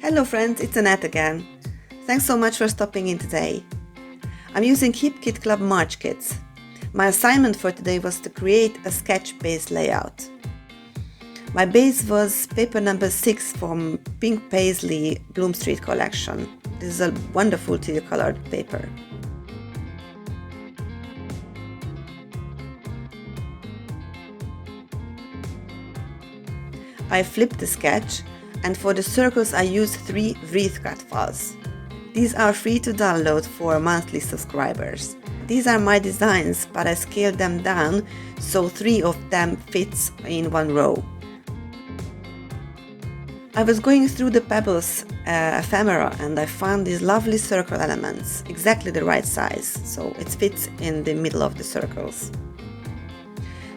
Hello friends, it's Anett again. Thanks so much for stopping in today. I'm using Hip Kit Club March kits. My assignment for today was to create a sketch base layout. My base was paper number 6 from Pink Paisley Bloom Street collection. This is a wonderful teal colored paper. I flipped the sketch, and for the circles I used 3 wreath cut files. These are free to download for monthly subscribers. These are my designs, but I scaled them down so 3 of them fits in one row. I was going through the Pebbles ephemera and I found these lovely circle elements, exactly the right size, so it fits in the middle of the circles.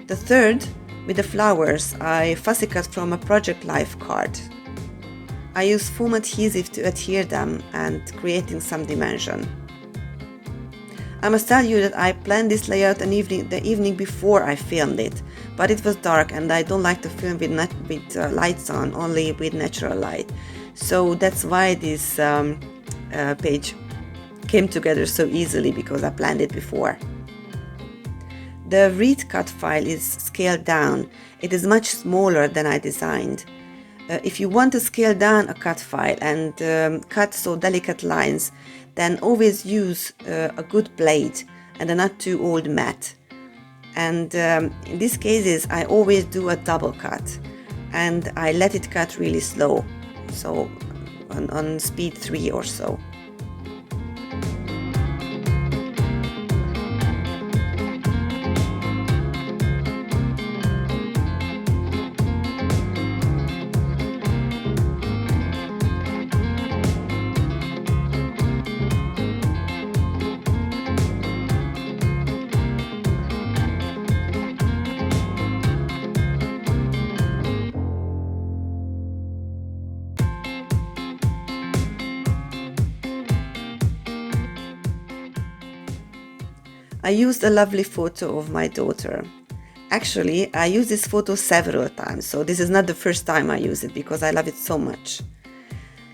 The third, with the flowers, I fussy cut from a Project Life card. I use foam adhesive to adhere them and creating some dimension. I must tell you that I planned this layout the evening before I filmed it, but it was dark and I don't like to film with lights on, only with natural light. So that's why this page came together so easily, because I planned it before. The wreath cut file is scaled down. It is much smaller than I designed. If you want to scale down a cut file and cut so delicate lines, then always use a good blade and a not too old mat. And in these cases I always do a double cut and I let it cut really slow, so on speed 3 or so. I used a lovely photo of my daughter. Actually, I used this photo several times, so this is not the first time I use it because I love it so much.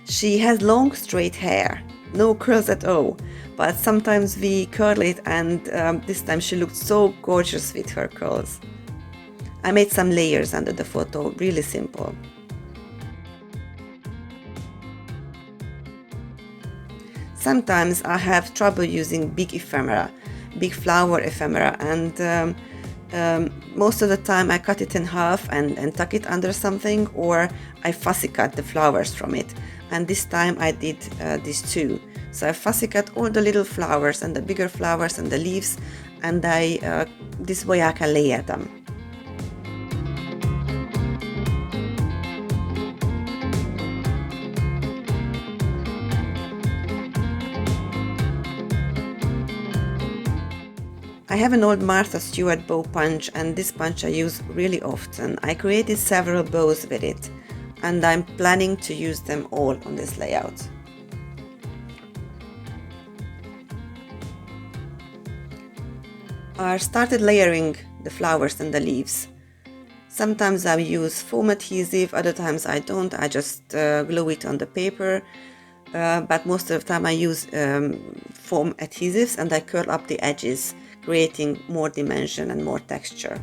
She has long straight hair, no curls at all, but sometimes we curl it, and this time she looked so gorgeous with her curls. I made some layers under the photo, really simple. Sometimes I have trouble using big ephemera, big flower ephemera, and most of the time I cut it in half and tuck it under something, or I fussy cut the flowers from it, and this time I did this too. So I fussy cut all the little flowers and the bigger flowers and the leaves, and this way I can layer them. I have an old Martha Stewart bow punch, and this punch I use really often. I created several bows with it, and I'm planning to use them all on this layout. I started layering the flowers and the leaves. Sometimes I use foam adhesive, other times I don't, I just glue it on the paper. But most of the time I use foam adhesives and I curl up the edges, creating more dimension and more texture.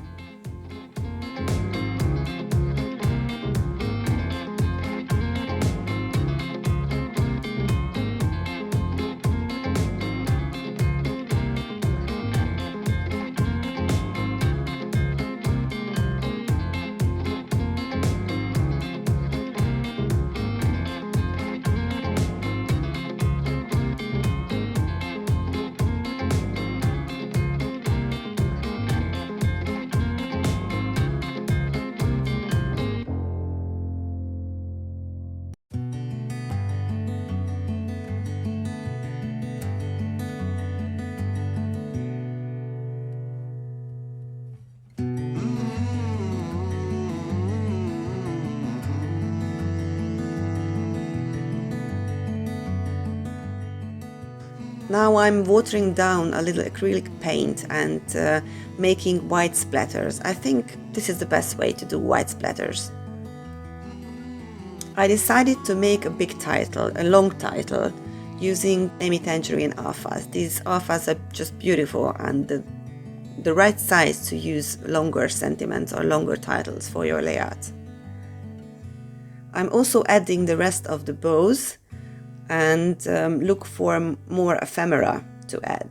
Now I'm watering down a little acrylic paint and making white splatters. I think this is the best way to do white splatters. I decided to make a big title, a long title, using Amy Tangerine alphas. These alphas are just beautiful and the right size to use longer sentiments or longer titles for your layout. I'm also adding the rest of the bows and look for more ephemera to add.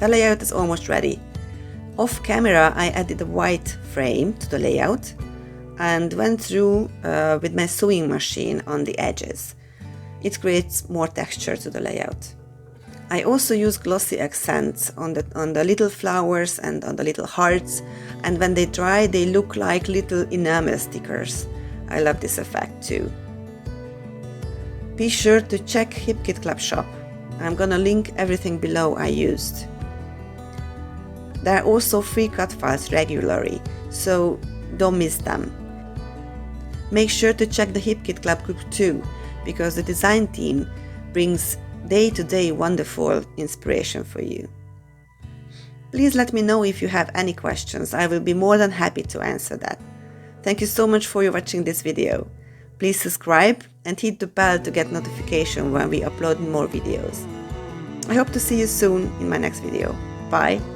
The layout is almost ready. Off camera, I added a white frame to the layout and went through with my sewing machine on the edges. It creates more texture to the layout. I also use glossy accents on the little flowers and on the little hearts, and when they dry, they look like little enamel stickers. I love this effect too. Be sure to check Hip Kit Club shop. I'm gonna link everything below I used. There are also free cut files regularly, so don't miss them. Make sure to check the Hip Kit Club group too, because the design team brings day-to-day wonderful inspiration for you. Please let me know if you have any questions. I will be more than happy to answer that. Thank you so much for watching this video. Please subscribe and hit the bell to get notification when we upload more videos. I hope to see you soon in my next video. Bye!